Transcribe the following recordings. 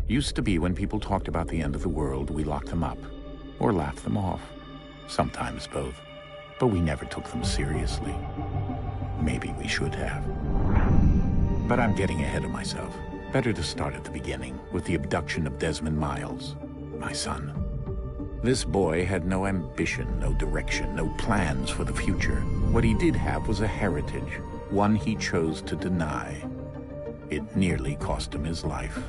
Used to be when people talked about the end of the world, we locked them up, or laughed them off. Sometimes both. But we never took them seriously. Maybe we should have. But I'm getting ahead of myself. Better to start at the beginning, with the abduction of Desmond Miles, my son. This boy had no ambition, no direction, no plans for the future. What he did have was a heritage, one he chose to deny. It nearly cost him his life.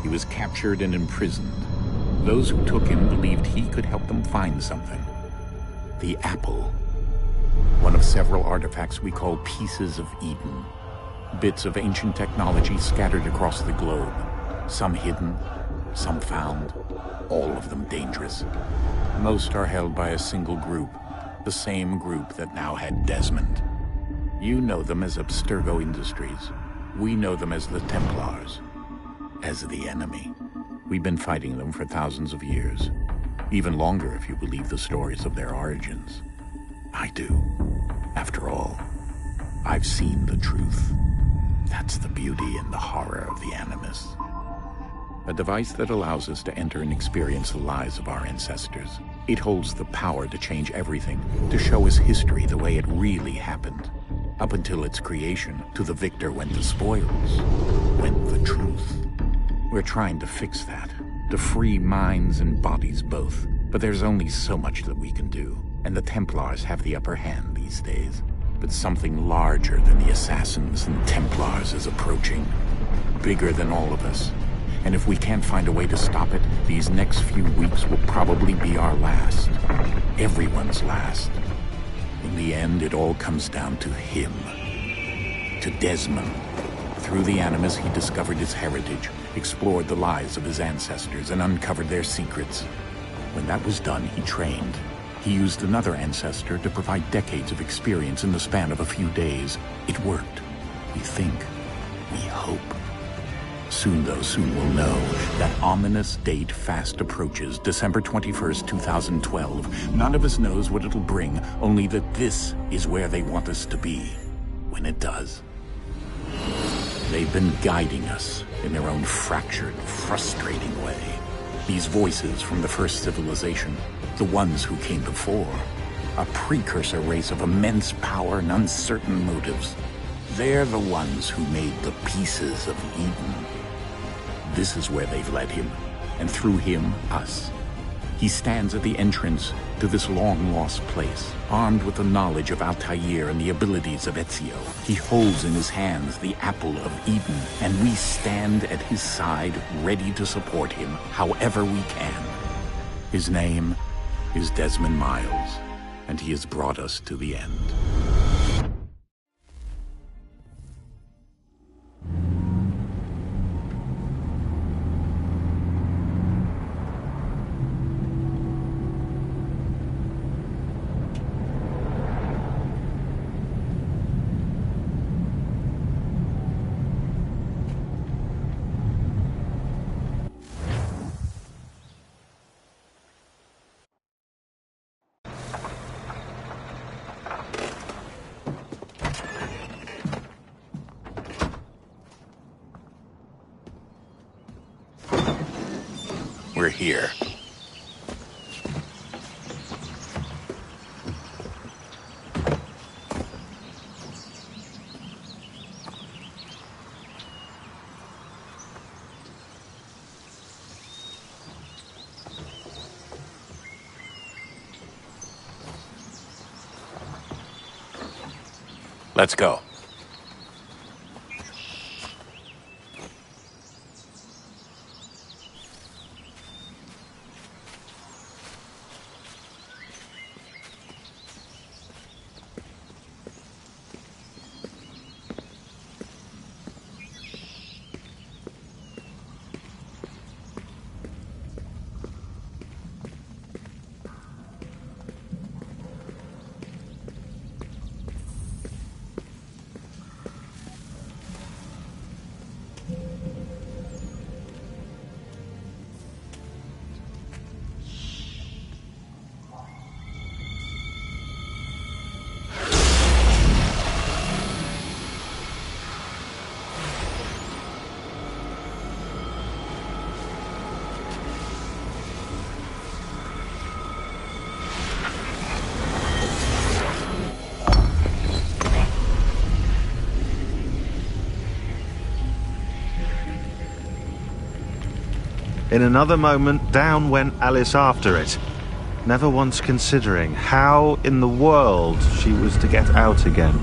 He was captured and imprisoned. Those who took him believed he could help them find something. The apple. One of several artifacts we call pieces of Eden. Bits of ancient technology scattered across the globe. Some hidden, some found, all of them dangerous. Most are held by a single group, the same group that now had Desmond. You know them as Abstergo Industries. We know them as the Templars. As the enemy. We've been fighting them for thousands of years. Even longer if you believe the stories of their origins. I do. After all, I've seen the truth. That's the beauty and the horror of the Animus. A device that allows us to enter and experience the lives of our ancestors. It holds the power to change everything, to show us history the way it really happened. Up until its creation, to the victor went the spoils, went the truth. We're trying to fix that, to free minds and bodies both. But there's only so much that we can do, and the Templars have the upper hand these days. But something larger than the Assassins and Templars is approaching, bigger than all of us. And if we can't find a way to stop it, these next few weeks will probably be our last. Everyone's last. In the end, it all comes down to him. To Desmond. Through the Animus, he discovered his heritage, explored the lives of his ancestors, and uncovered their secrets. When that was done, he trained. He used another ancestor to provide decades of experience in the span of a few days. It worked. We think. We hope. Soon, though, soon we'll know. That ominous date fast approaches, December 21st, 2012. None of us knows what it'll bring, only that this is where they want us to be. When it does. They've been guiding us in their own fractured, frustrating way. These voices from the first civilization, the ones who came before, a precursor race of immense power and uncertain motives. They're the ones who made the pieces of Eden. This is where they've led him, and through him, us. He stands at the entrance to this long-lost place, armed with the knowledge of Altair and the abilities of Ezio. He holds in his hands the apple of Eden, and we stand at his side, ready to support him however we can. His name is Desmond Miles, and he has brought us to the end. we're here. Let's go. In another moment, down went Alice after it, never once considering how in the world she was to get out again.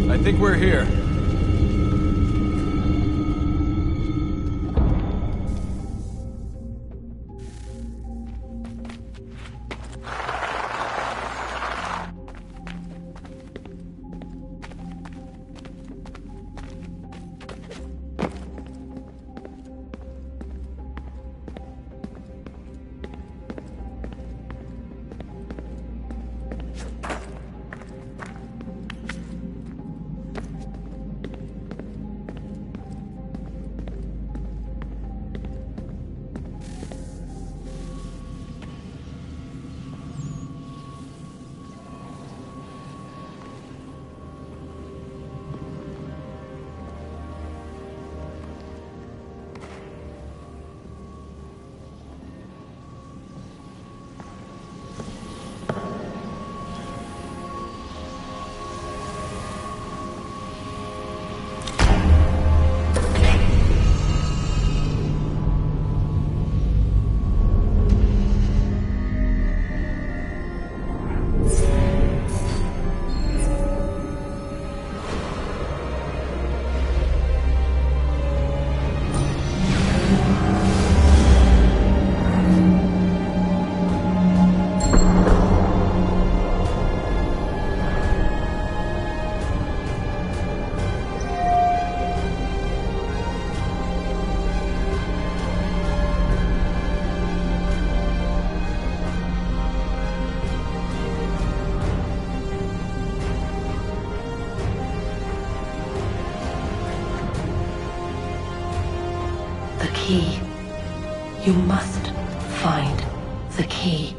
I think we're here. The key. You must find the key.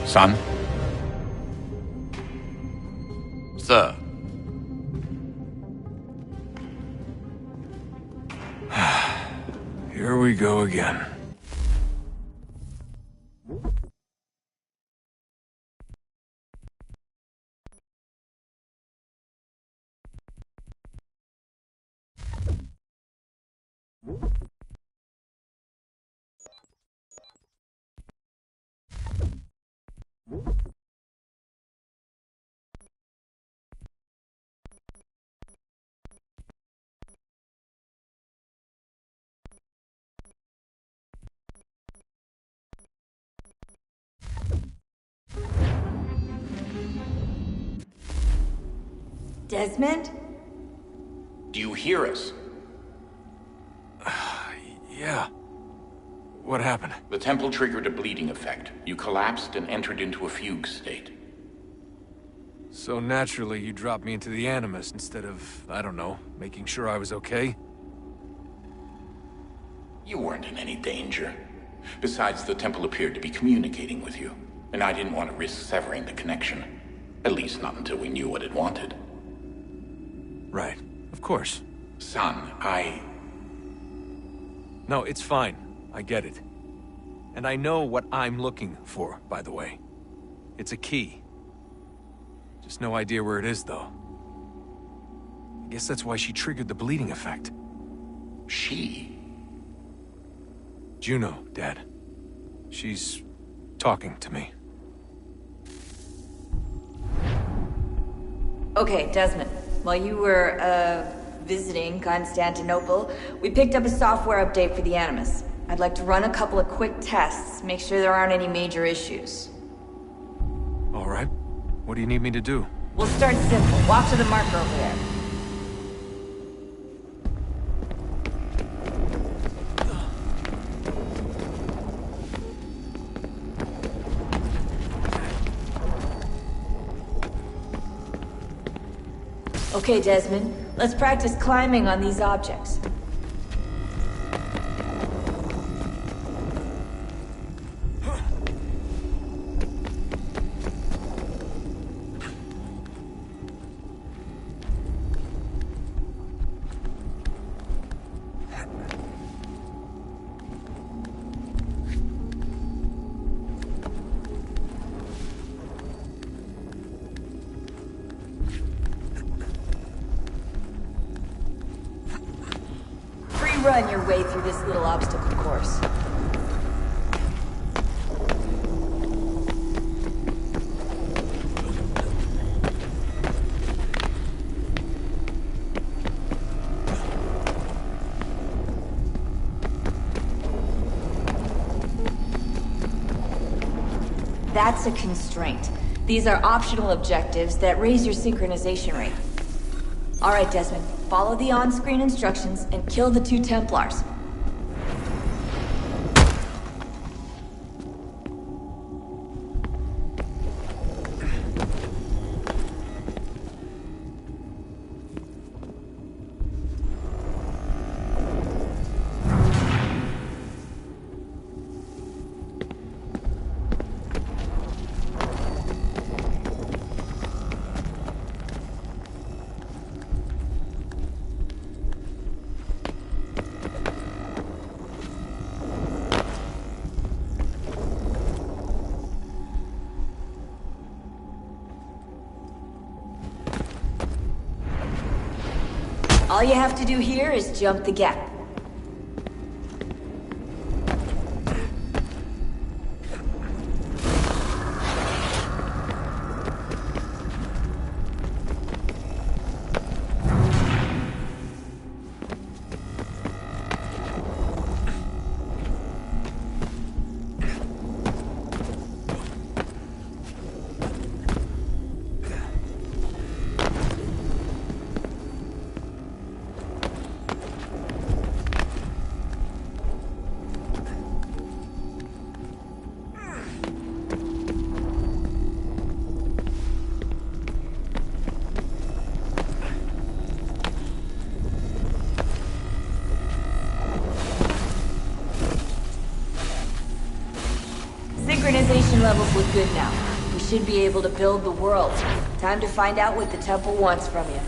Son? Sir. Here we go again. Desmond? Do you hear us? Yeah. What happened? The temple triggered a bleeding effect. You collapsed and entered into a fugue state. So naturally, you dropped me into the Animus instead of, I don't know, making sure I was okay? You weren't in any danger. Besides, the temple appeared to be communicating with you, and I didn't want to risk severing the connection. At least not until we knew what it wanted. Right. Of course. Son, No, it's fine. I get it. And I know what I'm looking for, by the way. It's a key. Just no idea where it is, though. I guess that's why she triggered the bleeding effect. She? Juno, Dad. She's talking to me. Okay, Desmond. While you were, visiting Constantinople, we picked up a software update for the Animus. I'd like to run a couple of quick tests, make sure there aren't any major issues. All right. What do you need me to do? We'll start simple. Walk to the marker over there. Okay, Desmond. Let's practice climbing on these objects. Run your way through this little obstacle course. That's a constraint. These are optional objectives that raise your synchronization rate. All right, Desmond. Follow the on-screen instructions and kill the 2 Templars. All you have to do here is jump the gap. Synchronization levels look good now. We should be able to build the world. Time to find out what the temple wants from you.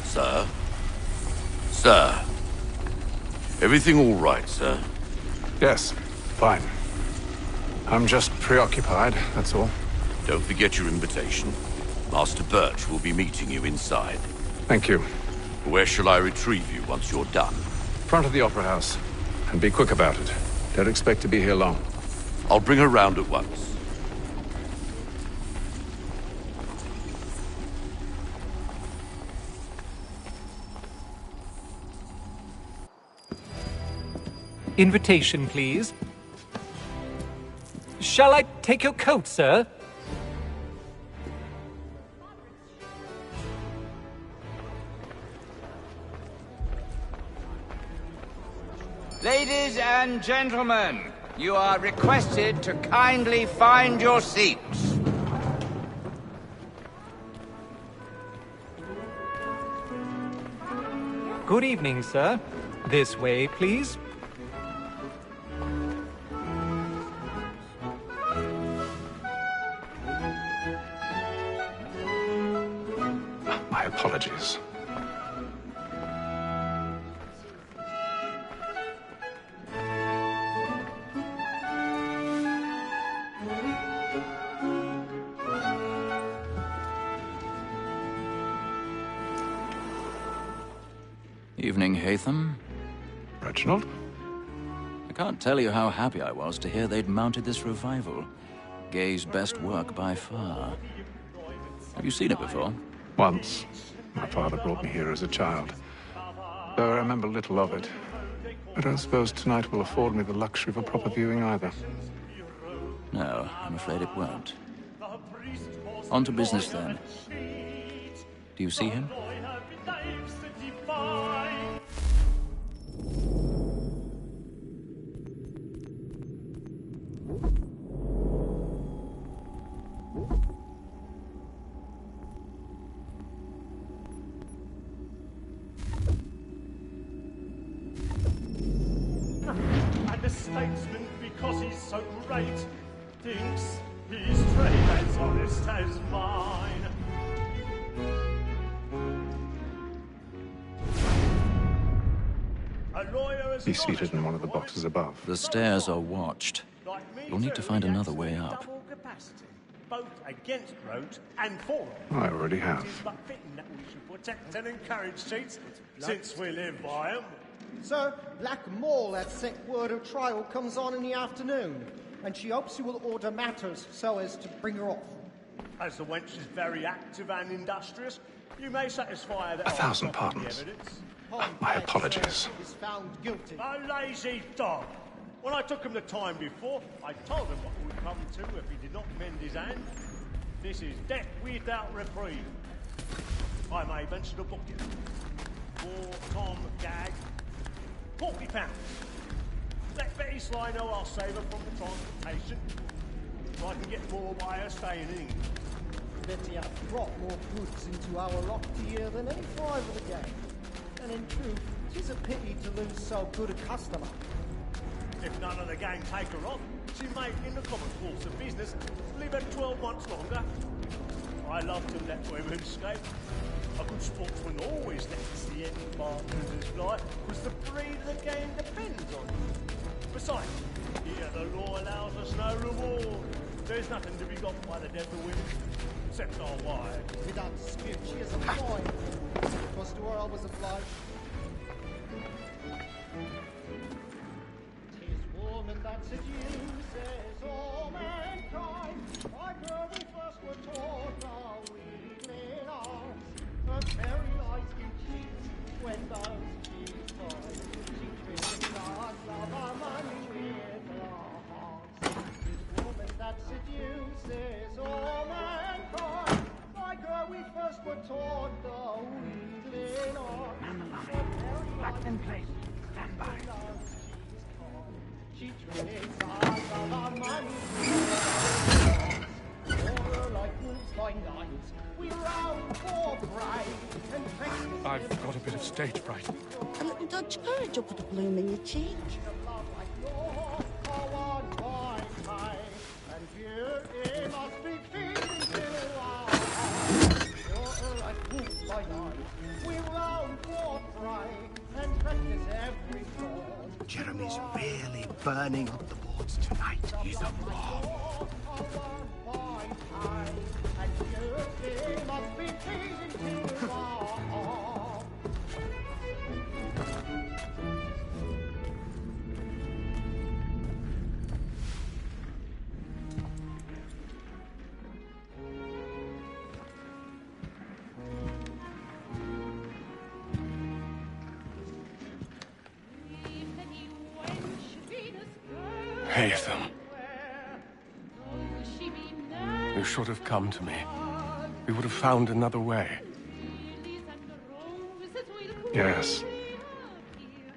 Sir? Sir? Everything all right, sir? Yes, fine. I'm just preoccupied, that's all. Don't forget your invitation. Master Birch will be meeting you inside. Thank you. Where shall I retrieve you once you're done? Front of the Opera House. And be quick about it. Don't expect to be here long. I'll bring her round at once. Invitation, please. Shall I take your coat, sir? Ladies and gentlemen, you are requested to kindly find your seats. Good evening, sir. This way, please. My apologies. Evening, Hatham. Reginald? I can't tell you how happy I was to hear they'd mounted this revival. Gay's best work by far. Have you seen it before? Once. My father brought me here as a child. Though I remember little of it. I don't suppose tonight will afford me the luxury of a proper viewing either. No, I'm afraid it won't. On to business then. Do you see him? And the statesman, because he's so great, thinks his trade as honest as mine. A lawyer is Be seated in one of the boxes above. The stairs are watched. You'll need to find another way up. Both against roads and for them. I already have. It is but fitting that we should protect and encourage cheats, since we live by them. Sir, Black Mole has sent word her trial comes on in the afternoon, and she hopes you will order matters so as to bring her off. As the wench is very active and industrious, you may satisfy that 1,000 pardons. My apologies. Is found guilty. A lazy dog. When I took him the time before, I told him what would come to if he did not mend his hand. This is death without reprieve. I may venture to book you. For Tom Gag, £40. Let Betty Sly know I'll save her from the transportation, so I can get more by her staying in England. Betty hath brought more goods into our lot here than any five of the gang. And in truth, 'tis a pity to lose so good a customer. If none of the gang take her on, she may, in the common course of business, live her 12 months longer. I love to let women escape. A good sportsman always lets the end partners fly, because the breed of the game depends on it. Besides, here the law allows us no reward. There's nothing to be got by the death of women, except our wives. Without dispute, she is a fine. Because to her I was obliged. Woman that seduces all mankind, like her we first were taught our weakling arms. Her very eyes can cheat when those cheats find. She fills us of our money with her hearts. This woman that seduces all mankind, like her we first were taught our weakling arms. Man alone. Back in place. Stand by. She trades us of our money for like wolves by night. We round for pride and I've got a bit of stage fright. A little Dutch courage will put a bloom in your cheek. And here it must be feeding to our like wolves by night. We round for pride and practice every thought. Jeremy's really burning up the boards tonight. He's a mob. repay them. You should have come to me. We would have found another way. Yes.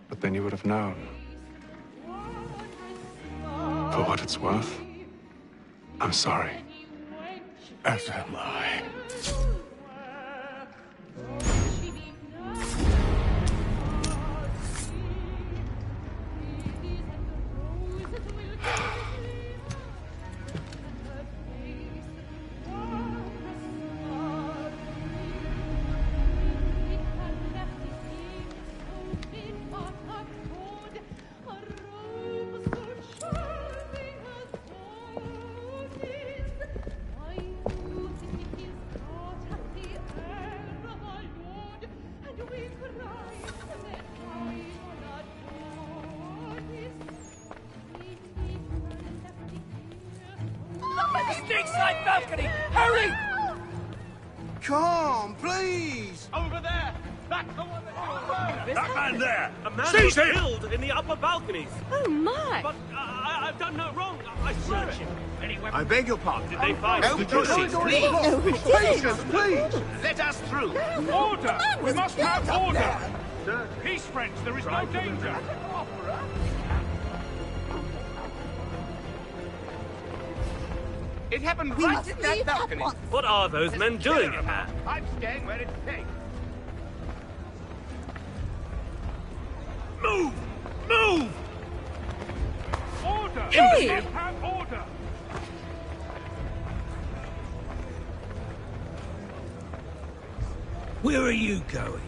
But then you would have known. For what it's worth, I'm sorry. As am I. Snakeside balcony! Hurry! Come, please! Over there! That's the one That man there! A man Seize was him! killed in the upper balconies! Oh, my! But I've done no wrong. I swear it. I beg your pardon. Did they find No, the proceed, please. No, please, please! Let us through. Order! We must have order! Peace, friends. There is no danger. It happened right in that balcony. What are those men doing in there? I'm staying where it's safe. Move! Move! Order! Hey! We must have order! Where are you going?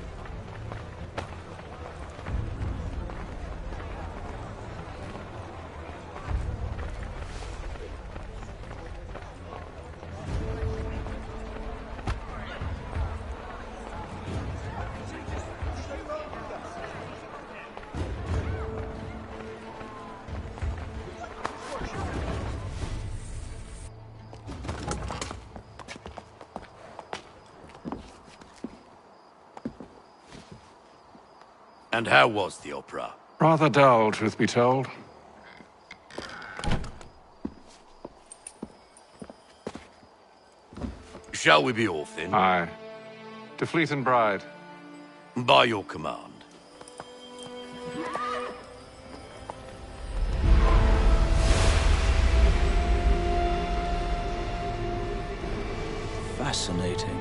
And how was the opera? Rather dull, truth be told. Shall we be off then? Aye. To Fleet and Bride. By your command. Fascinating.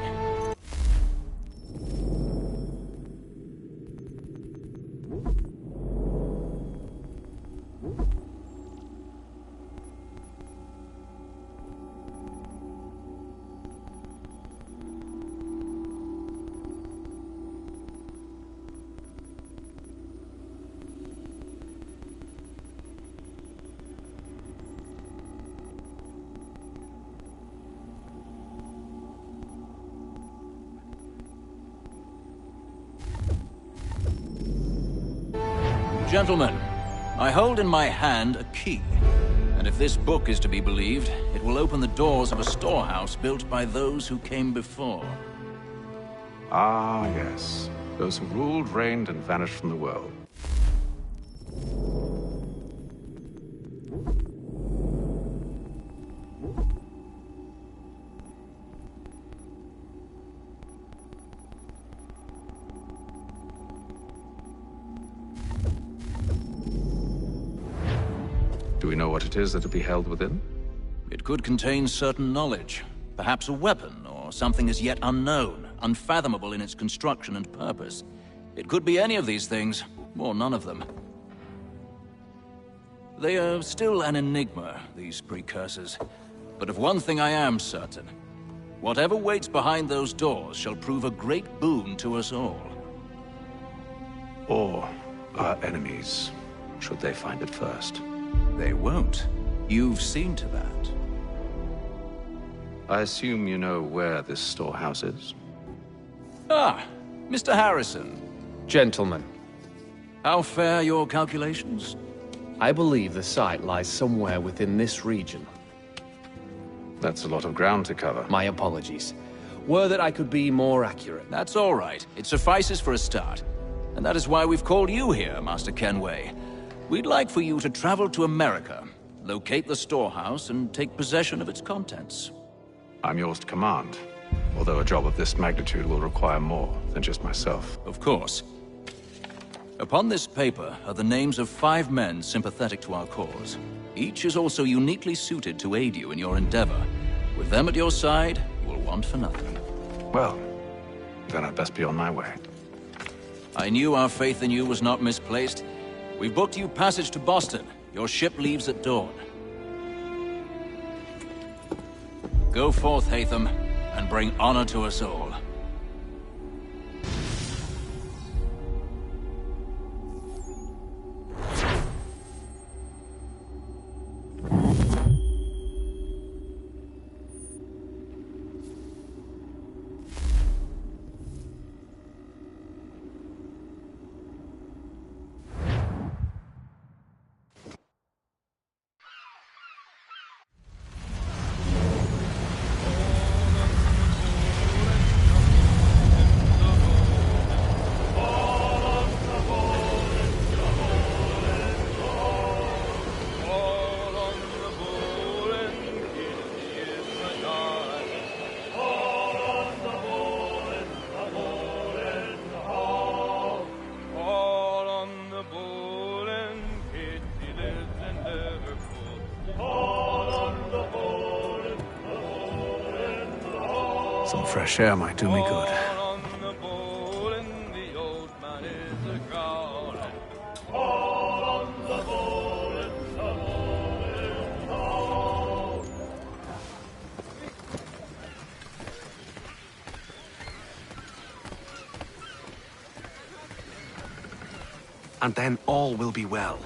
Gentlemen, I hold in my hand a key. And if this book is to be believed, it will open the doors of a storehouse built by those who came before. Ah, yes. Those who ruled, reigned, and vanished from the world. Do we know what it is that will be held within? It could contain certain knowledge, perhaps a weapon, or something as yet unknown, unfathomable in its construction and purpose. It could be any of these things, or none of them. They are still an enigma, these precursors. But of one thing I am certain. Whatever waits behind those doors shall prove a great boon to us all. Or our enemies, should they find it first. They won't. You've seen to that. I assume you know where this storehouse is? Ah, Mr. Harrison. Gentlemen. How fare your calculations? I believe the site lies somewhere within this region. That's a lot of ground to cover. My apologies. Were that I could be more accurate. That's all right. It suffices for a start. And that is why we've called you here, Master Kenway. We'd like for you to travel to America locate the storehouse, and take possession of its contents. I'm yours to command, although a job of this magnitude will require more than just myself. Of course. Upon this paper are the names of 5 men sympathetic to our cause. Each is also uniquely suited to aid you in your endeavor. With them at your side, you will want for nothing. Well, then I'd best be on my way. I knew our faith in you was not misplaced. We've booked you passage to Boston. Your ship leaves at dawn. Go forth, Hatham, and bring honor to us all. Some fresh air might do me good. And then all will be well.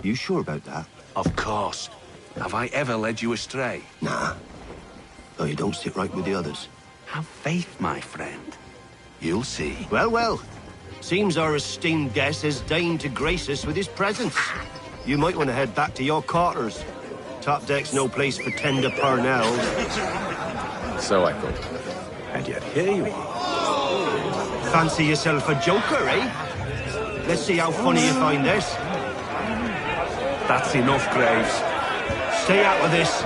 You sure about that? Of course. Have I ever led you astray? Nah. Though you don't sit right with the others. Have faith, my friend. You'll see. Well, well. Seems our esteemed guest has deigned to grace us with his presence. You might want to head back to your quarters. Top deck's no place for tender Parnells. So I thought. And yet here you are. Fancy yourself a joker, eh? Let's see how funny you find this. That's enough, Graves. Stay out of this.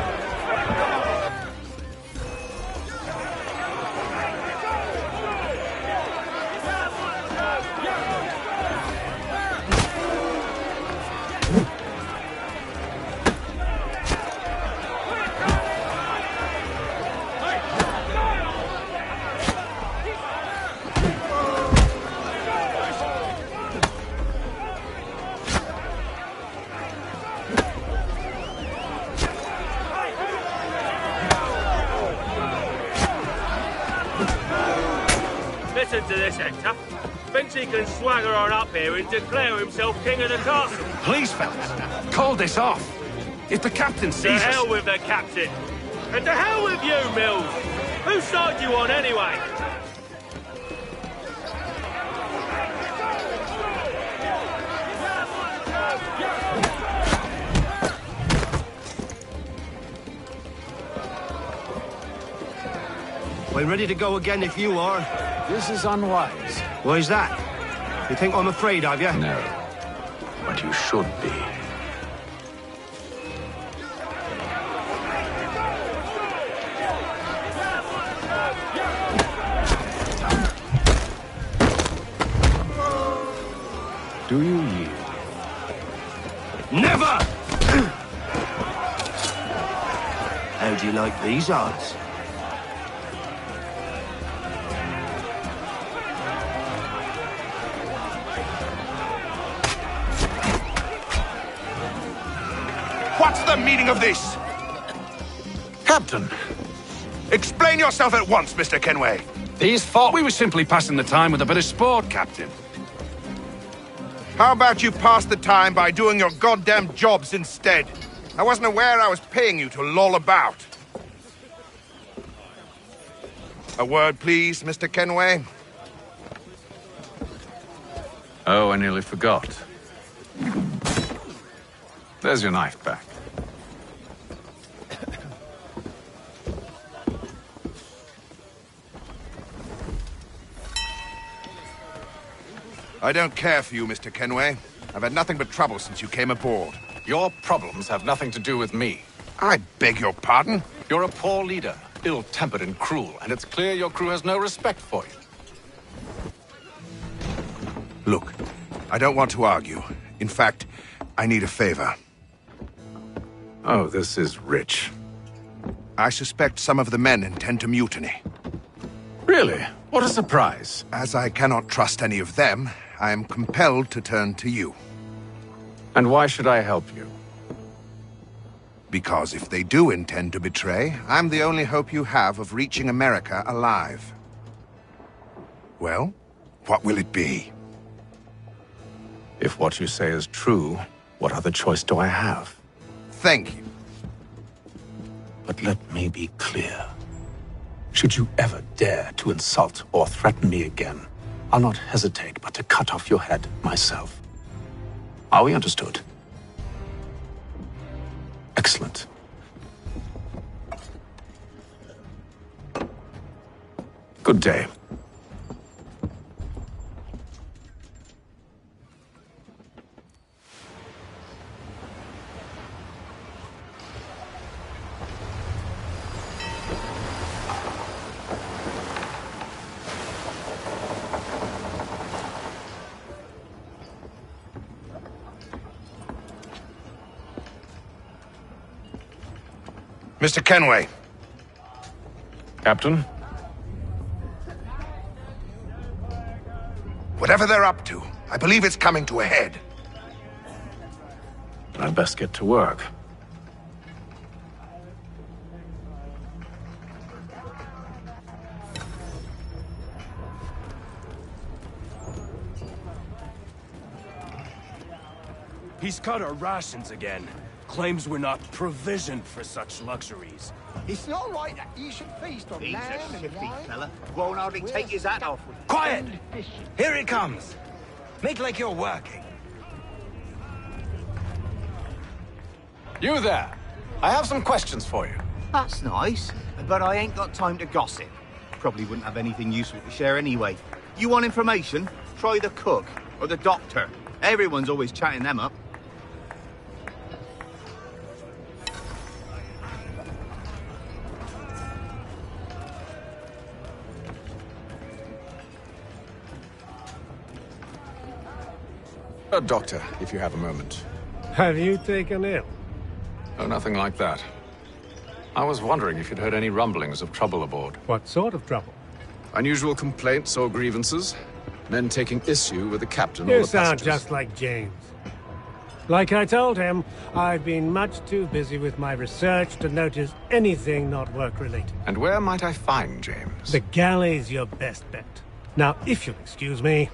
Listen to this, Hector. Thinks he can swagger on up here and declare himself king of the castle. Please, fellas, call this off. If the captain sees us... To hell with the captain. And to hell with you, Mills. Whose side you on, anyway? We're ready to go again if you are. This is unwise. Why's that? You think I'm afraid of you? No. But you should be. Do you yield? Never! How do you like these odds? What's the meaning of this? Captain! Explain yourself at once, Mr. Kenway. These thought we were simply passing the time with a bit of sport, Captain. How about you pass the time by doing your goddamn jobs instead? I wasn't aware I was paying you to loll about. A word, please, Mr. Kenway. Oh, I nearly forgot. There's your knife back. I don't care for you, Mr. Kenway. I've had nothing but trouble since you came aboard. Your problems have nothing to do with me. I beg your pardon? You're a poor leader, ill-tempered and cruel, and it's clear your crew has no respect for you. Look, I don't want to argue. In fact, I need a favor. Oh, this is rich. I suspect some of the men intend to mutiny. Really? What a surprise. As I cannot trust any of them, I am compelled to turn to you. And why should I help you? Because if they do intend to betray, I'm the only hope you have of reaching America alive. Well, what will it be? If what you say is true, what other choice do I have? Thank you. But let me be clear. Should you ever dare to insult or threaten me again, I'll not hesitate but to cut off your head myself. Are we understood? Excellent. Good day. Mr. Kenway. Captain? Whatever they're up to, I believe it's coming to a head. I'd best get to work. He's cut our rations again. Claims we're not provisioned for such luxuries. It's not right that you should feast on He's lamb a and shifty wine. fella. Won't hardly take his hat off. Quiet! Here he comes. Make like you're working. You there! I have some questions for you. That's nice, but I ain't got time to gossip. Probably wouldn't have anything useful to share anyway. You want information? Try the cook or the doctor. Everyone's always chatting them up. A doctor, if you have a moment. Have you taken ill? Oh, nothing like that. I was wondering if you'd heard any rumblings of trouble aboard. What sort of trouble? Unusual complaints or grievances? Men taking issue with the captain or You the sound passengers? just like James. Like I told him, I've been much too busy with my research to notice anything not work-related. And where might I find James? The galley's your best bet. Now, if you'll excuse me...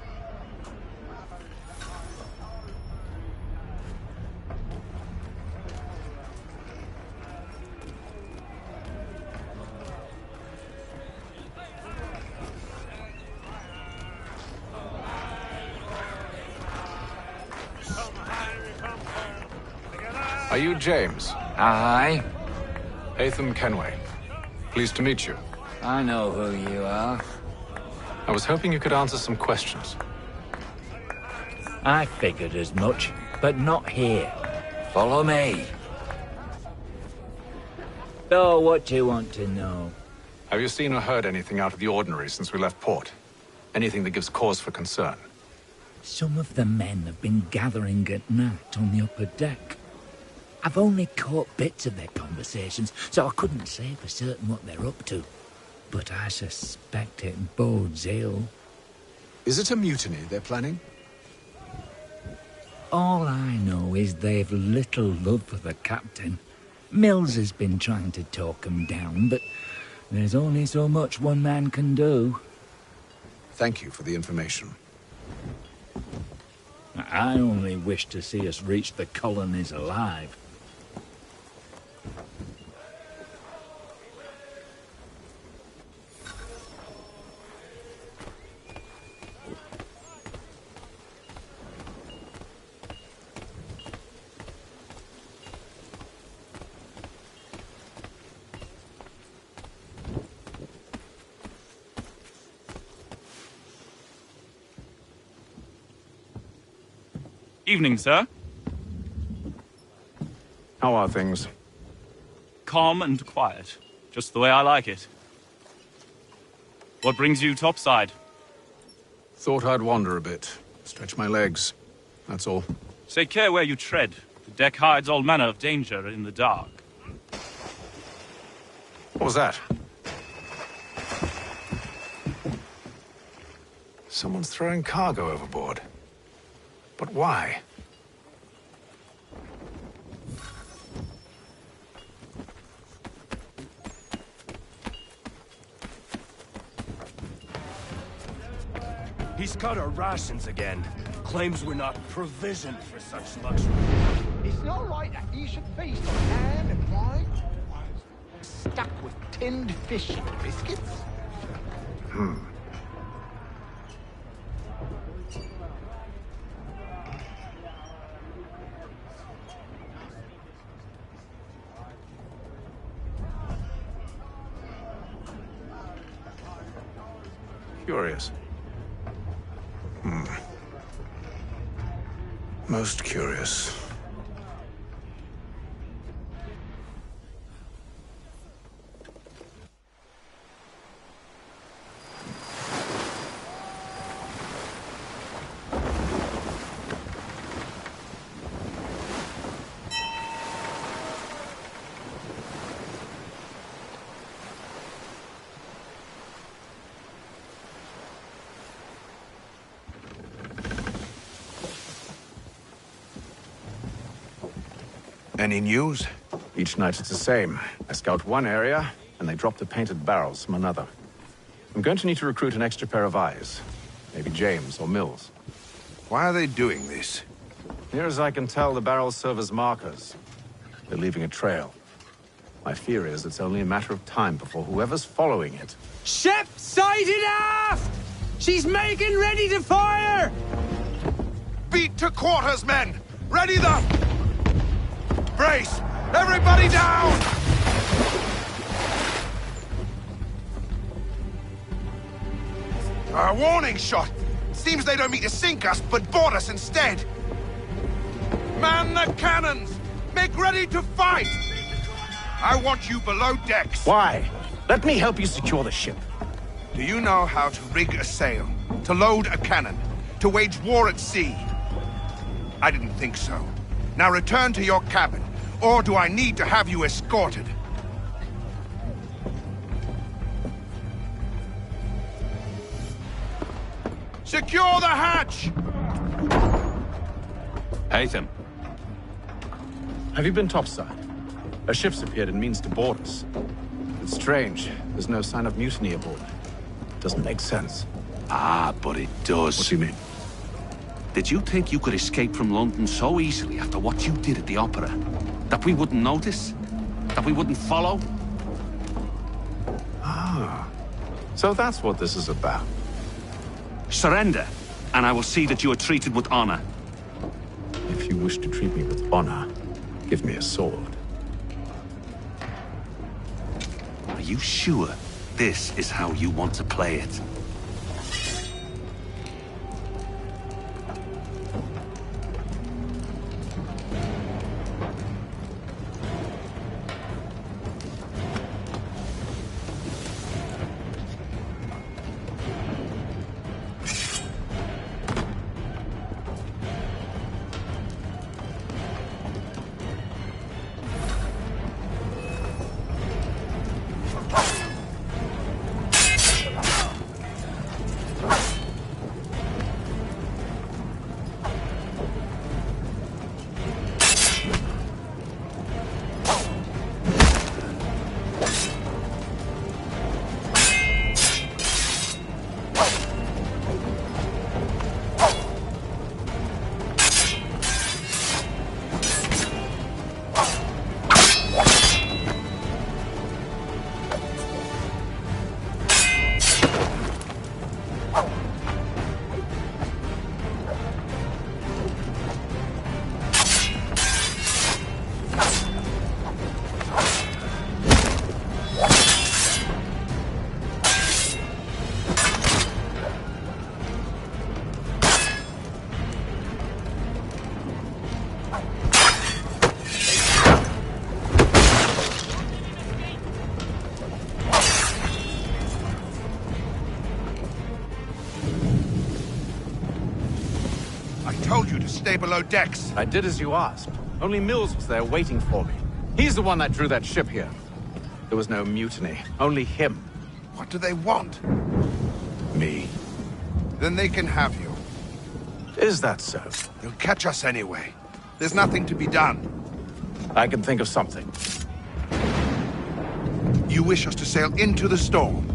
Are you James? Aye. Atham Kenway. Pleased to meet you. I know who you are. I was hoping you could answer some questions. I figured as much, but not here. Follow me. So, what do you want to know? Have you seen or heard anything out of the ordinary since we left port? Anything that gives cause for concern? Some of the men have been gathering at night on the upper deck. I've only caught bits of their conversations, so I couldn't say for certain what they're up to. But I suspect it bodes ill. Is it a mutiny they're planning? All I know is they've little love for the captain. Mills has been trying to talk 'em down, but there's only so much one man can do. Thank you for the information. I only wish to see us reach the colonies alive. Evening, sir. How are things? Calm and quiet. Just the way I like it. What brings you topside? Thought I'd wander a bit. Stretch my legs. That's all. Take care where you tread. The deck hides all manner of danger in the dark. What was that? Someone's throwing cargo overboard. But why? He's cut our rations again. Claims we're not provisioned for such luxury. It's not right that you should feast on ham and wine. Stuck with tinned fish and biscuits. Curious. Most curious. Any news? Each night it's the same. I scout one area, and they drop the painted barrels from another. I'm going to need to recruit an extra pair of eyes. Maybe James or Mills. Why are they doing this? Near as I can tell, the barrels serve as markers. They're leaving a trail. My fear is it's only a matter of time before whoever's following it... Ship sighted aft! She's making ready to fire! Beat to quarters, men! Ready the... Brace! Everybody down! A warning shot! Seems they don't mean to sink us, but board us instead! Man the cannons! Make ready to fight! I want you below decks! Why? Let me help you secure the ship. Do you know how to rig a sail? To load a cannon? To wage war at sea? I didn't think so. Now return to your cabin, or do I need to have you escorted? Secure the hatch! Haytham. Have you been topside? A ship's appeared and means to board us. It's strange. There's no sign of mutiny aboard. Doesn't make sense. Ah, but it does. What do you mean? Did you think you could escape from London so easily after what you did at the opera? That we wouldn't notice? That we wouldn't follow? Ah. So that's what this is about. Surrender, and I will see that you are treated with honor. If you wish to treat me with honor, give me a sword. Are you sure this is how you want to play it? told you to stay below decks. I did as you asked. Only Mills was there waiting for me. He's the one that drew that ship here. There was no mutiny, only him. What do they want? Me. Then they can have you. Is that so? They'll catch us anyway. There's nothing to be done. I can think of something. You wish us to sail into the storm?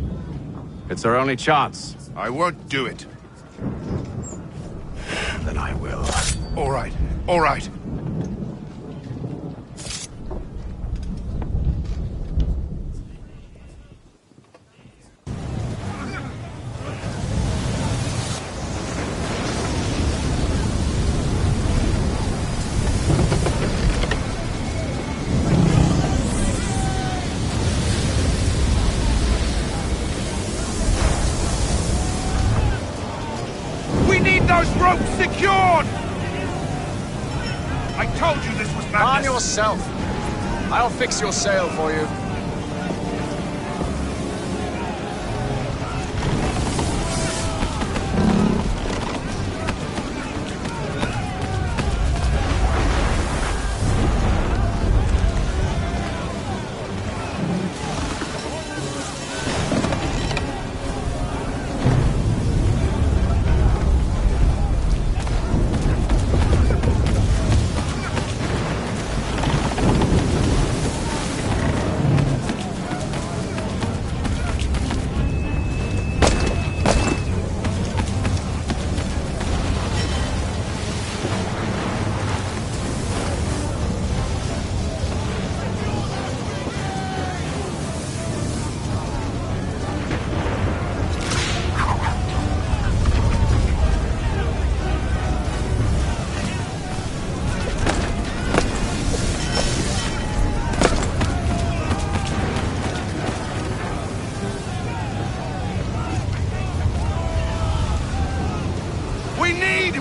It's our only chance. I won't do it. Then I will. All right, all right. Those ropes secured! I told you this was madness. Arm yourself. I'll fix your sail for you.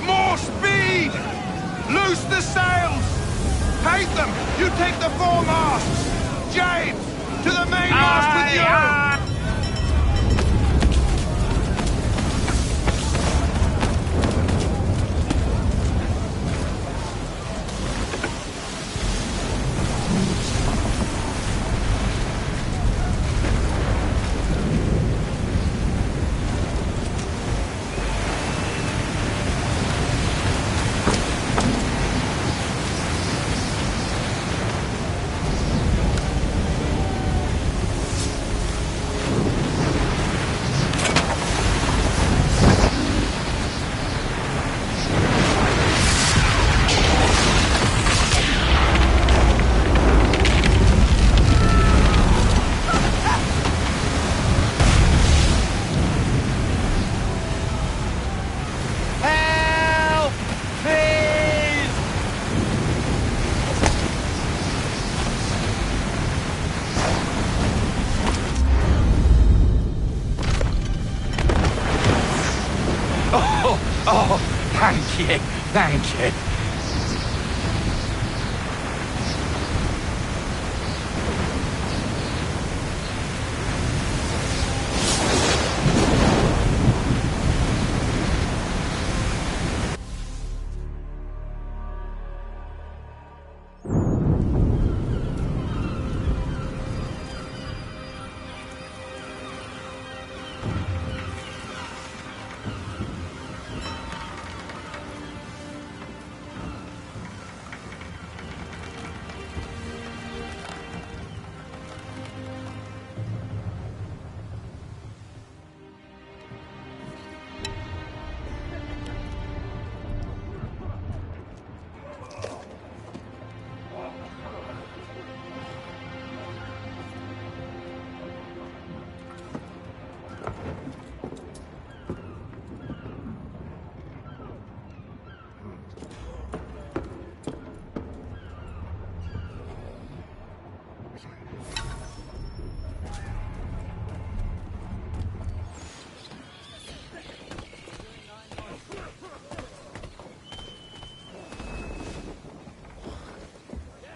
More speed! Loose the sails! Paint them! You take the foremasts! James! To the mainmast with you! Oh, thank you, thank you.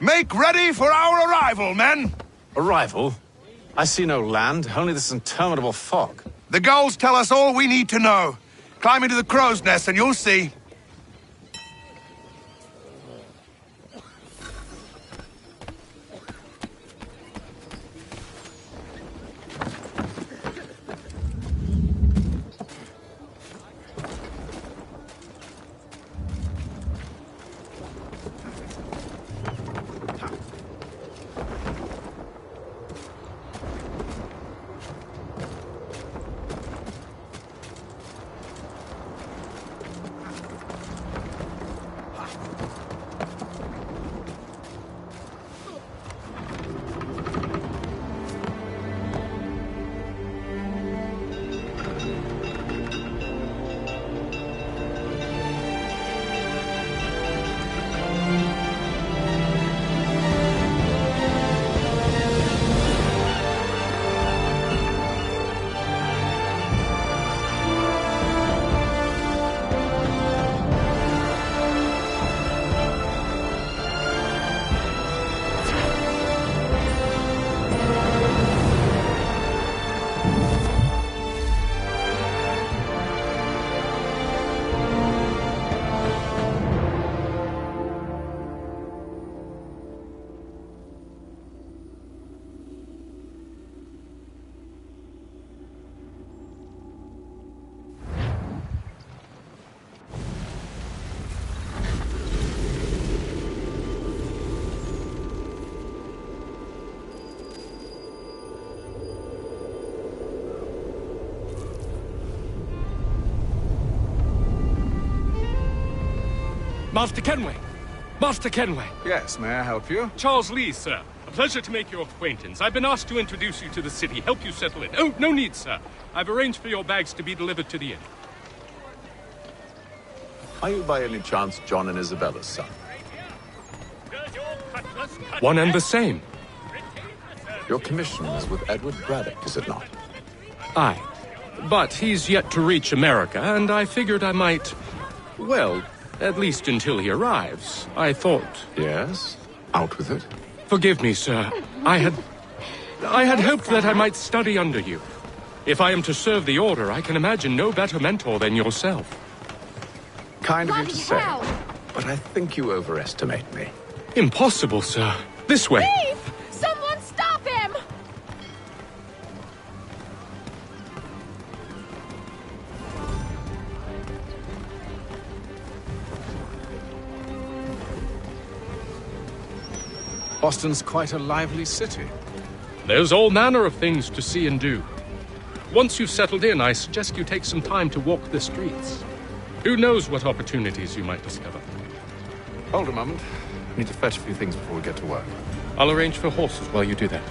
Make ready for our arrival, men! Arrival? I see no land, only this interminable fog. The gulls tell us all we need to know. Climb into the crow's nest and you'll see. Master Kenway! Master Kenway! Yes, may I help you? Charles Lee, sir. A pleasure to make your acquaintance. I've been asked to introduce you to the city, help you settle in. Oh, no need, sir. I've arranged for your bags to be delivered to the inn. Are you by any chance John and Isabella's son? One and the same. Your commission is with Edward Braddock, is it not? Aye. But he's yet to reach America, and I figured I might... Well, at least until he arrives, I thought... Yes? Out with it. Forgive me, sir. I had hoped that I might study under you. If I am to serve the Order, I can imagine no better mentor than yourself. Kind of you to say, but I think you overestimate me. Impossible, sir. This way. Thief! Someone stop him! Boston's quite a lively city. There's all manner of things to see and do. Once you've settled in, I suggest you take some time to walk the streets. Who knows what opportunities you might discover? Hold a moment. I need to fetch a few things before we get to work. I'll arrange for horses while you do that.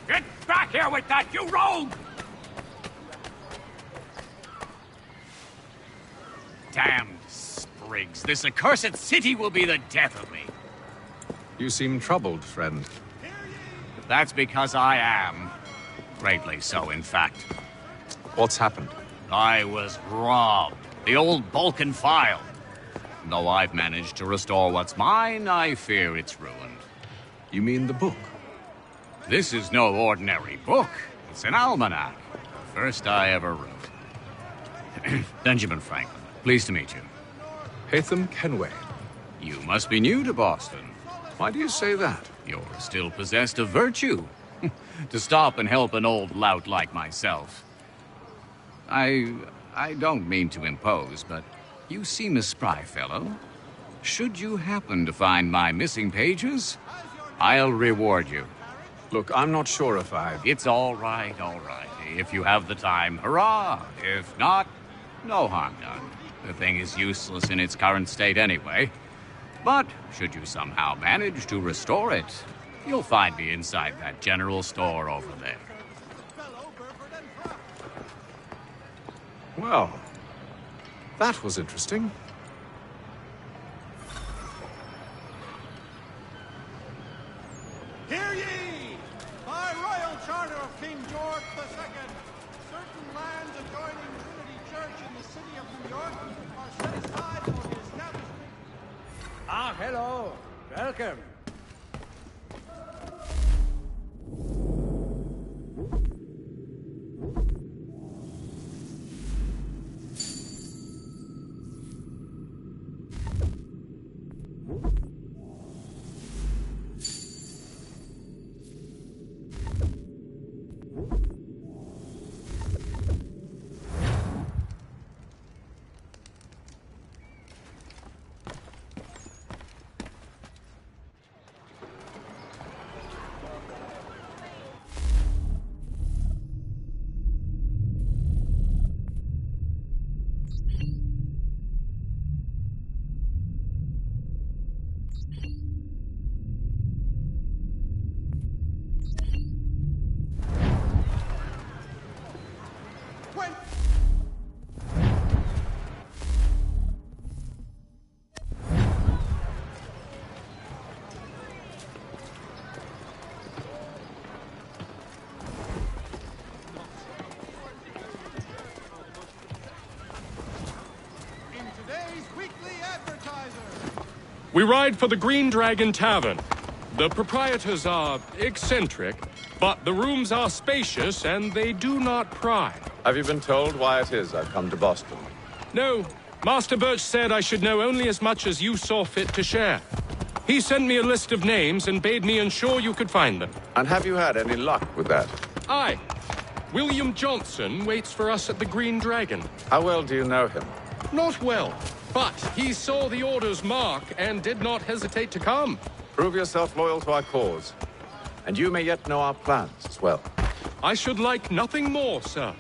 Get back here with that, you rogue! Damned sprigs. This accursed city will be the death of me. You seem troubled, friend. That's because I am. Greatly so, in fact. What's happened? I was robbed. The old Balkan file. Though I've managed to restore what's mine, I fear it's ruined. You mean the book? This is no ordinary book. It's an almanac. The first I ever wrote. Benjamin Franklin, pleased to meet you. Haytham Kenway. You must be new to Boston. Why do you say that? You're still possessed of virtue. To stop and help an old lout like myself. I don't mean to impose, but you seem a spry fellow. Should you happen to find my missing pages, I'll reward you. Look, I'm not sure if I've... It's all right, all right. If you have the time, hurrah! If not, no harm done. The thing is useless in its current state anyway. But should you somehow manage to restore it, you'll find me inside that general store over there. Well, that was interesting. Hear ye! By royal charter of King George II, certain lands adjoining Trinity Church in the city of New York are set aside for the establishment... Ah, hello. Welcome. We ride for the Green Dragon Tavern. The proprietors are eccentric, but the rooms are spacious and they do not pry. Have you been told why it is I've come to Boston? No. Master Birch said I should know only as much as you saw fit to share. He sent me a list of names and bade me ensure you could find them. And have you had any luck with that? Aye. William Johnson waits for us at the Green Dragon. How well do you know him? Not well, but he saw the order's mark and did not hesitate to come. Prove yourself loyal to our cause, and you may yet know our plans as well. I should like nothing more, sir.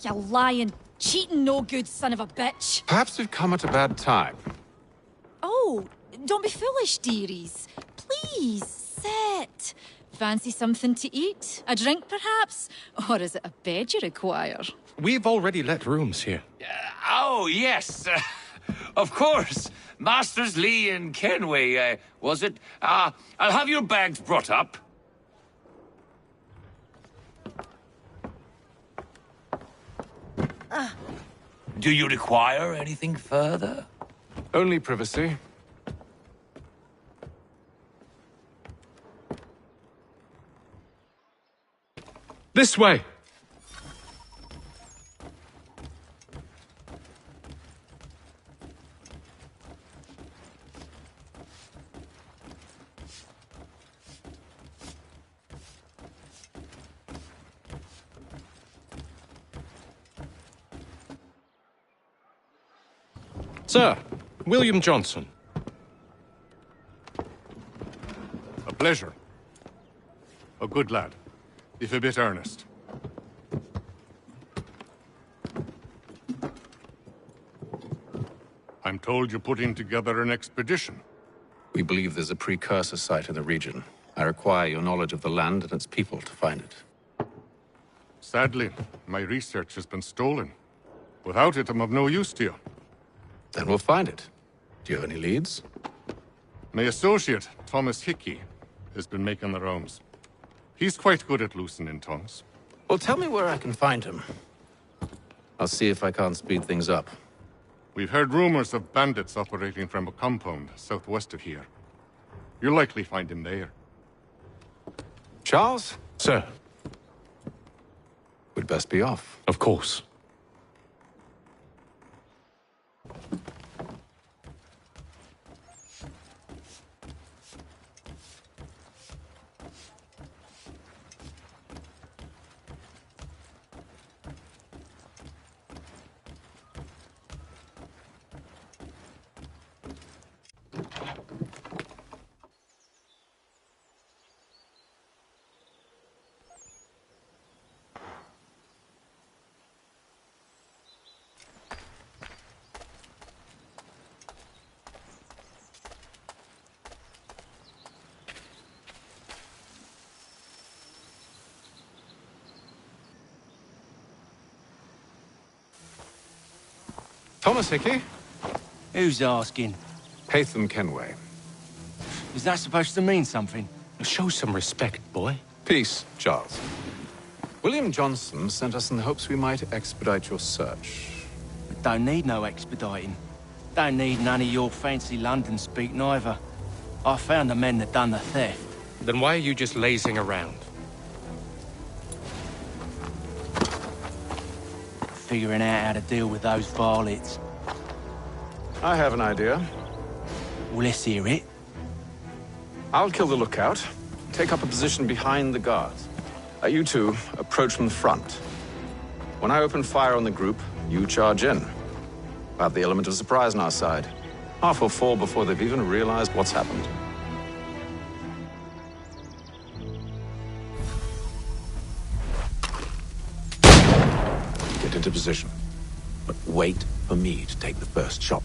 You lying, cheating, no good son of a bitch. Perhaps we've come at a bad time. Oh, don't be foolish, dearies. Please, sit. Fancy something to eat? A drink, perhaps? Or is it a bed you require? We've already let rooms here. Oh, yes. Of course. Masters Lee and Kenway, was it? I'll have your bags brought up. Do you require anything further? Only privacy. This way! Sir, William Johnson. A pleasure. A good lad, if a bit earnest. I'm told you're putting together an expedition. We believe there's a precursor site in the region. I require your knowledge of the land and its people to find it. Sadly, my research has been stolen. Without it, I'm of no use to you. Then we'll find it. Do you have any leads? My associate, Thomas Hickey, has been making the rounds. He's quite good at loosening tongues. Well, tell me where I can find him. I'll see if I can't speed things up. We've heard rumors of bandits operating from a compound southwest of here. You'll likely find him there. Charles? Sir. We'd best be off. Of course. Thomas Hickey? Who's asking? Haytham Kenway. Is that supposed to mean something? Show some respect, boy. Peace, Charles. William Johnson sent us in the hopes we might expedite your search. We don't need no expediting. Don't need none of your fancy London speak neither. I found the men that done the theft. Then why are you just lazing around? Figuring out how to deal with those varlets. I have an idea. Well, let's hear it. I'll kill the lookout, take up a position behind the guards. You two approach from the front. When I open fire on the group, you charge in. We'll have the element of surprise on our side. Half will fall before they've even realized what's happened. Get into position. But wait for me to take the first shot.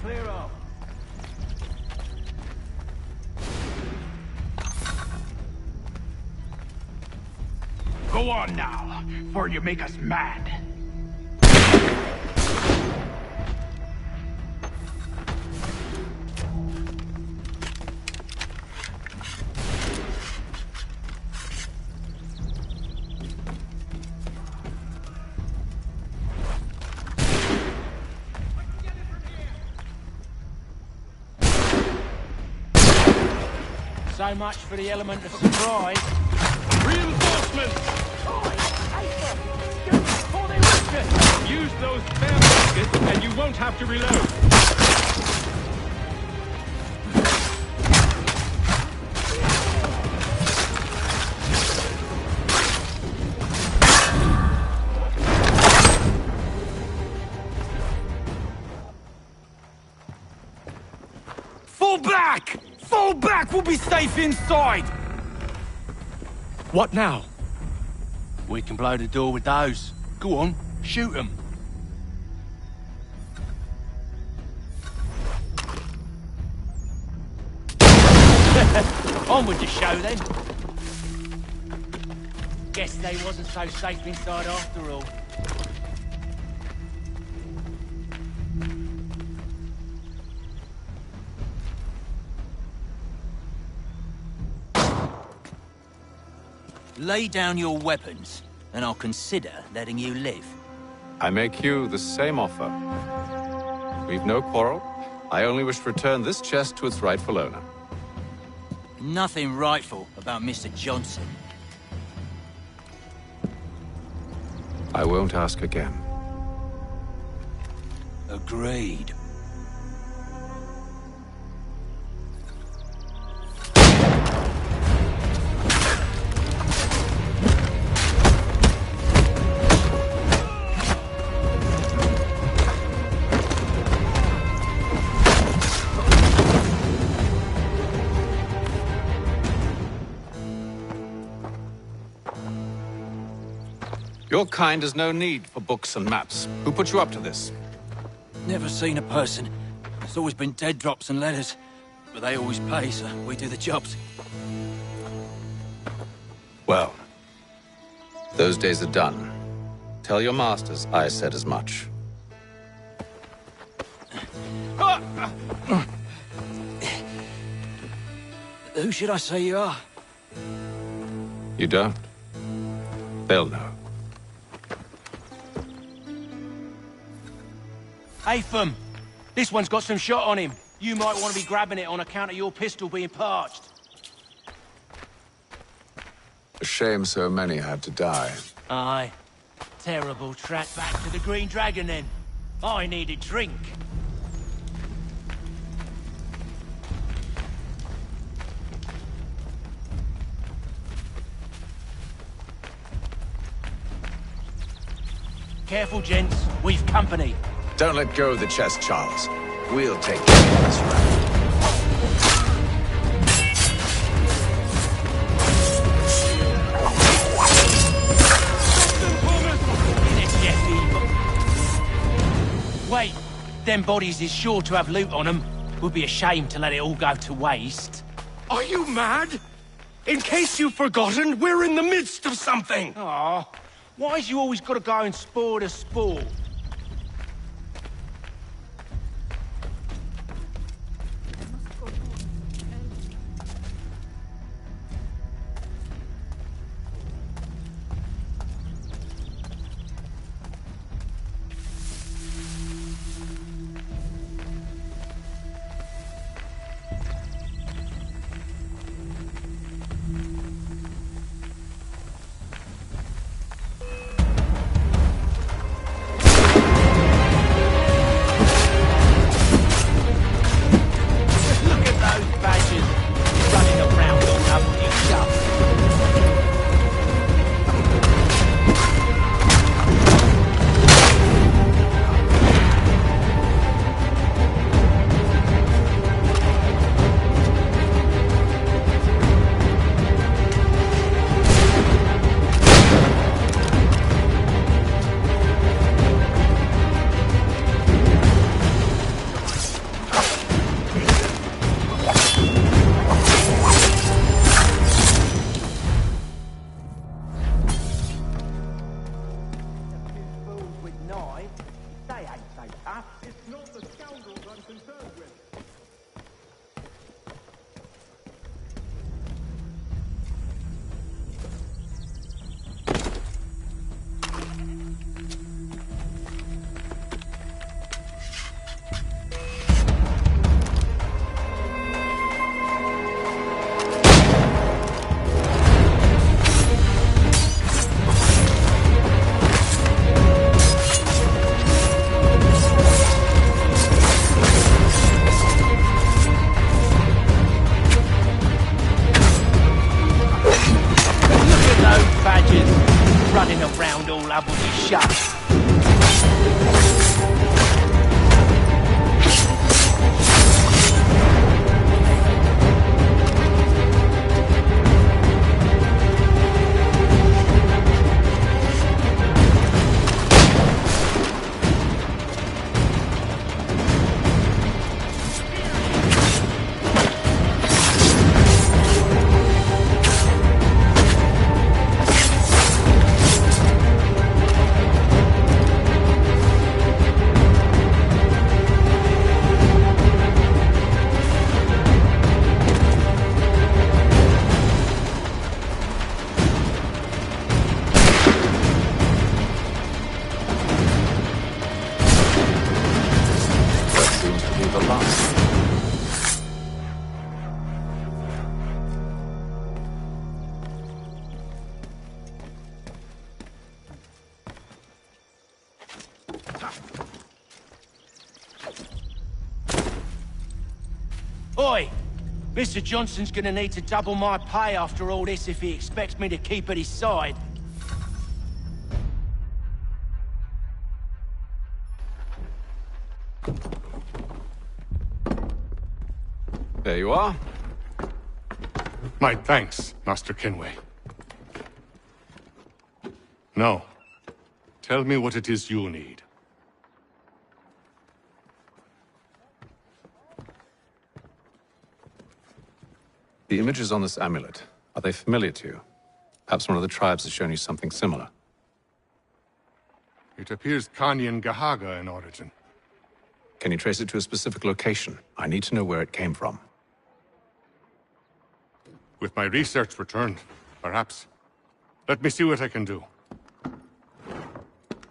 Clear off. Go on now, before you make us mad. So much for the element of surprise. Reinforcements! Use those spare baskets and you won't have to reload. Fall back! Fall back! We'll be safe inside! What now? We can blow the door with those. Go on, shoot them. On with the show then. Guess they wasn't so safe inside after all. Lay down your weapons, and I'll consider letting you live. I make you the same offer. We've no quarrel. I only wish to return this chest to its rightful owner. Nothing rightful about Mr. Johnson. I won't ask again. Agreed. Your kind has no need for books and maps. Who put you up to this? Never seen a person. It's always been dead drops and letters. But they always pay, so we do the jobs. Well, those days are done. Tell your masters I said as much. Who should I say you are? You don't? They'll know. Atham! This one's got some shot on him. You might want to be grabbing it on account of your pistol being parched. A shame so many had to die. Aye. Terrible track back to the Green Dragon then. I need a drink. Careful, gents. We've company. Don't let go of the chest, Charles. We'll take care of this round. Wait, them bodies is sure to have loot on them. Would be a shame to let it all go to waste. Are you mad? In case you've forgotten, we're in the midst of something! Aw, why's you always gotta go and spoil the sport? Mr. Johnson's gonna need to double my pay after all this if he expects me to keep at his side. There you are. My thanks, Master Kenway. Now, tell me what it is you need. The images on this amulet, are they familiar to you? Perhaps one of the tribes has shown you something similar. It appears Kanyan Gahaga in origin. Can you trace it to a specific location? I need to know where it came from. With my research returned, perhaps. Let me see what I can do.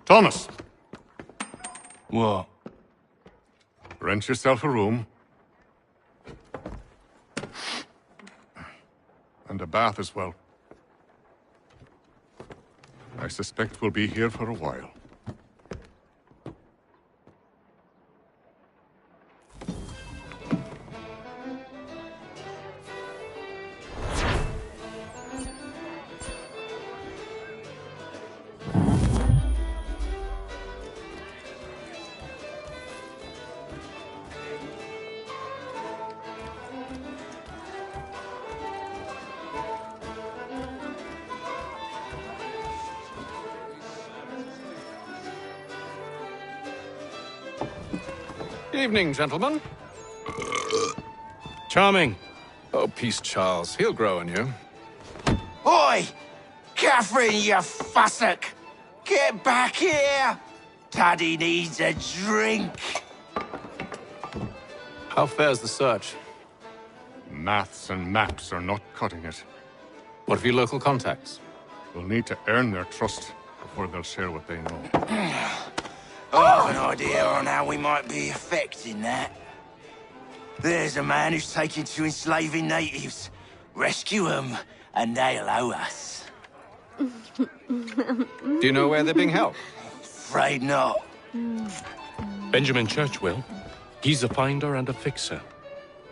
Thomas! What? Rent yourself a room. And a bath as well. I suspect we'll be here for a while. Evening, gentlemen. Charming. Oh, peace, Charles. He'll grow on you. Oi! Catherine, you fussock! Get back here! Daddy needs a drink. How fares the search? Maths and maps are not cutting it. What of your local contacts? We'll need to earn their trust before they'll share what they know. I have an idea on how we might be affecting that. There's a man who's taken to enslaving natives. Rescue them, and they'll owe us. Do you know where they're being held? Afraid not. Benjamin Churchwill. He's a finder and a fixer.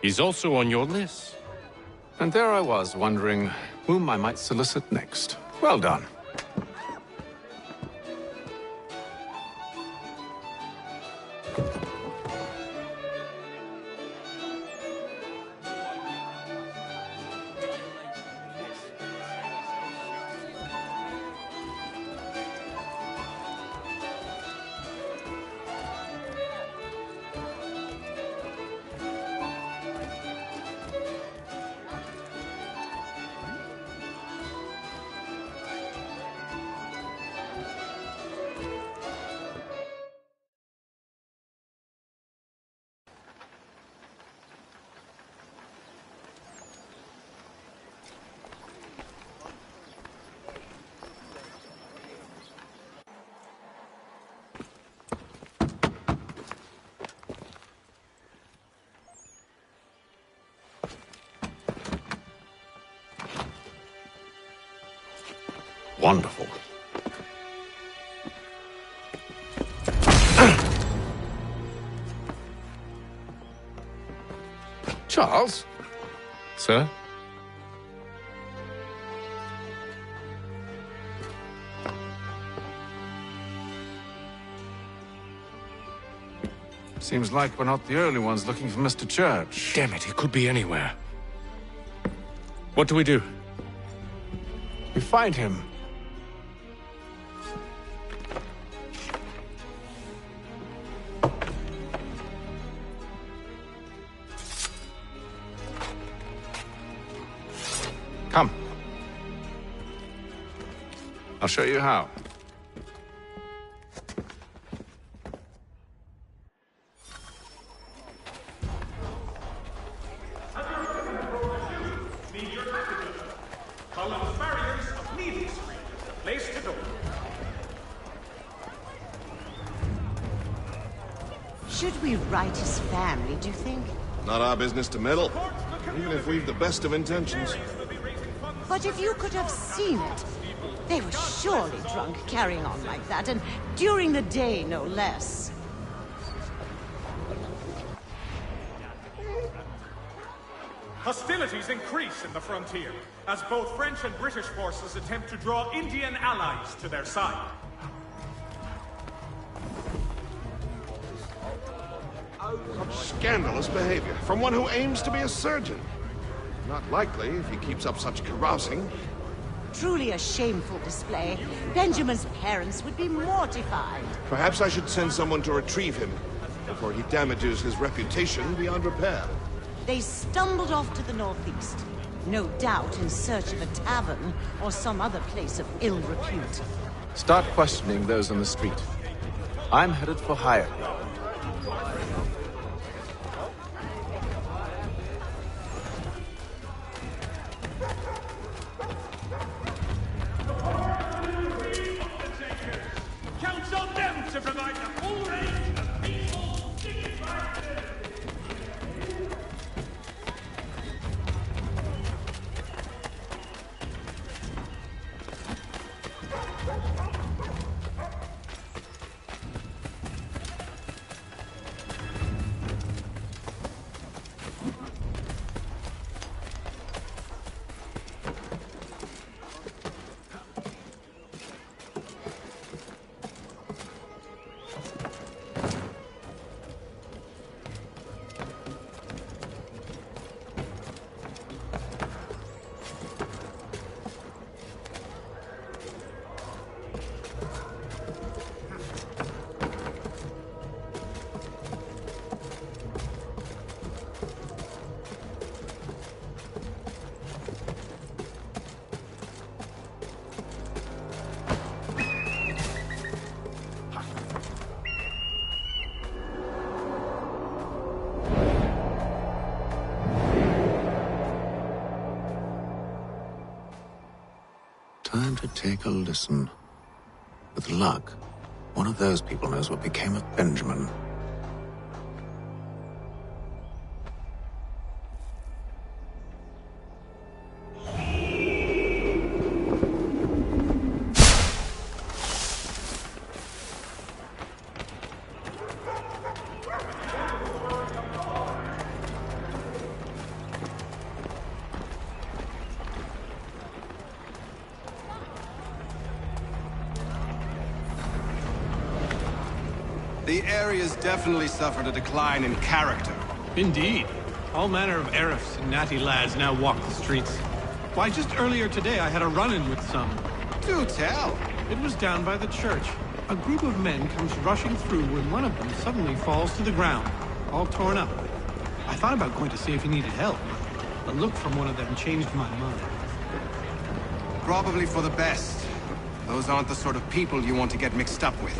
He's also on your list. And there I was, wondering whom I might solicit next. Well done. Wonderful. Charles? Sir? Seems like we're not the only ones looking for Mr. Church. Damn it, he could be anywhere. What do we do? We find him. Come. I'll show you how. Should we write his family, do you think? Not our business to meddle, even if we've the best of intentions. But if you could have seen it, they were surely drunk carrying on like that, and during the day, no less. Hostilities increase in the frontier, as both French and British forces attempt to draw Indian allies to their side. Scandalous behavior from one who aims to be a surgeon. Not likely if he keeps up such carousing. Truly a shameful display. Benjamin's parents would be mortified. Perhaps I should send someone to retrieve him before he damages his reputation beyond repair. They stumbled off to the northeast, no doubt in search of a tavern or some other place of ill repute. Start questioning those on the street. I'm headed for higher ground. Counts on them to provide the full range of peaceful signifiers. Time to take a listen. With luck, one of those people knows what became of Benjamin. The area's definitely suffered a decline in character. Indeed. All manner of Arifs and natty lads now walk the streets. Why, just earlier today I had a run-in with some. Do tell. It was down by the church. A group of men comes rushing through when one of them suddenly falls to the ground, all torn up. I thought about going to see if he needed help. A look from one of them changed my mind. Probably for the best. Those aren't the sort of people you want to get mixed up with.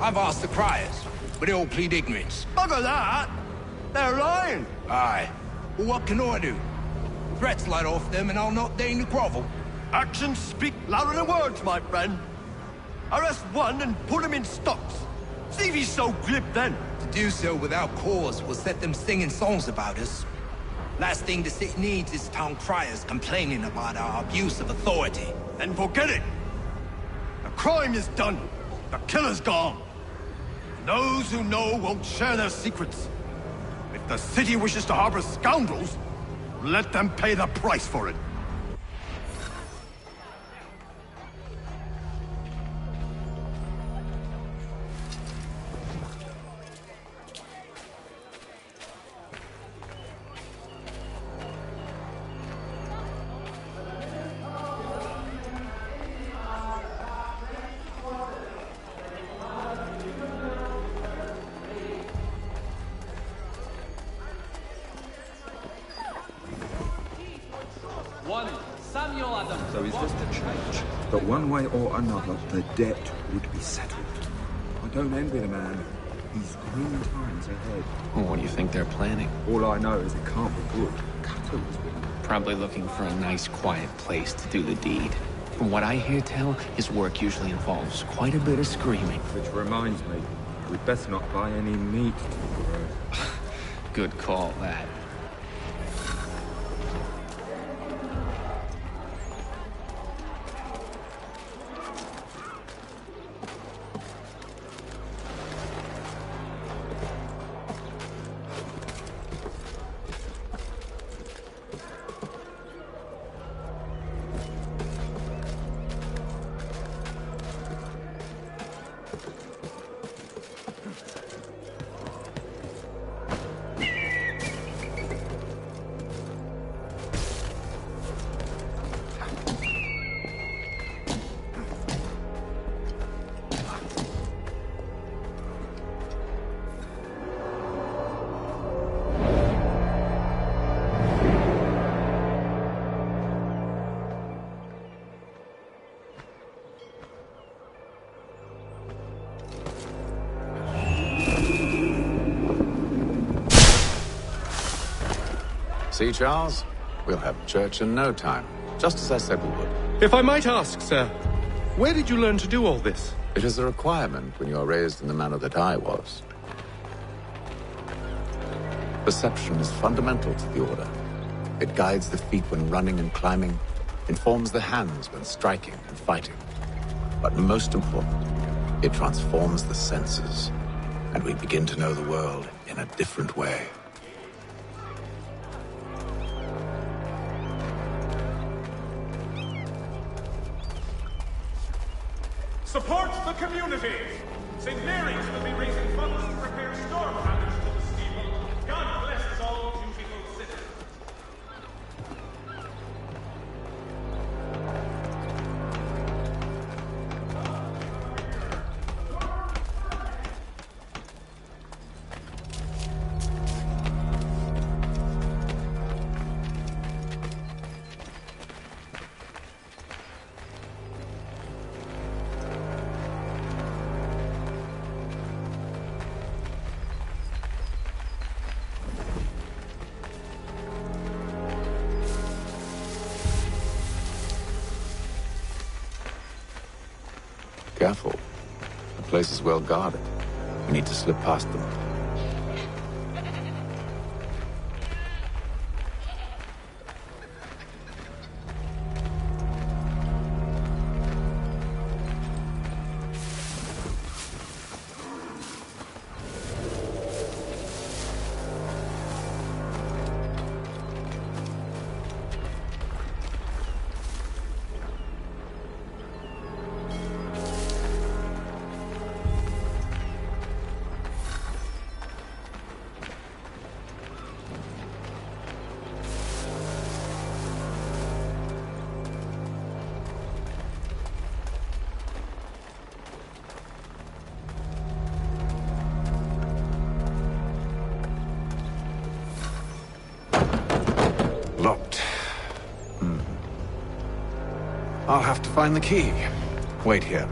I've asked the criers, but they all plead ignorance. Bugger that! They're lying! Aye. Well, what can I do? Threats light off them and I'll not deign to grovel. Actions speak louder than words, my friend. Arrest one and put him in stocks. See if he's so glib then. To do so without cause will set them singing songs about us. Last thing the city needs is town criers complaining about our abuse of authority. Then forget it. The crime is done. The killer's gone. Those who know won't share their secrets. If the city wishes to harbor scoundrels, let them pay the price for it. So is this the change? That one way or another, the debt would be settled. I don't envy the man. These grim times ahead. Well, what do you think they're planning? All I know is it can't be good. Cato was with him. Probably looking for a nice, quiet place to do the deed. From what I hear tell, his work usually involves quite a bit of screaming. Which reminds me, we'd best not buy any meat tomorrow. Good call, that. See, Charles? We'll have church in no time, just as I said we would. If I might ask, sir, where did you learn to do all this? It is a requirement when you are raised in the manner that I was. Perception is fundamental to the Order. It guides the feet when running and climbing, informs the hands when striking and fighting. But most important, it transforms the senses, and we begin to know the world in a different way. Support the community! St. Mary's will be raising funds to repair storm damage to the steeple. God bless all dutiful citizens. Careful. The place is well guarded. We need to slip past them. Locked. I'll have to find the key. Wait here.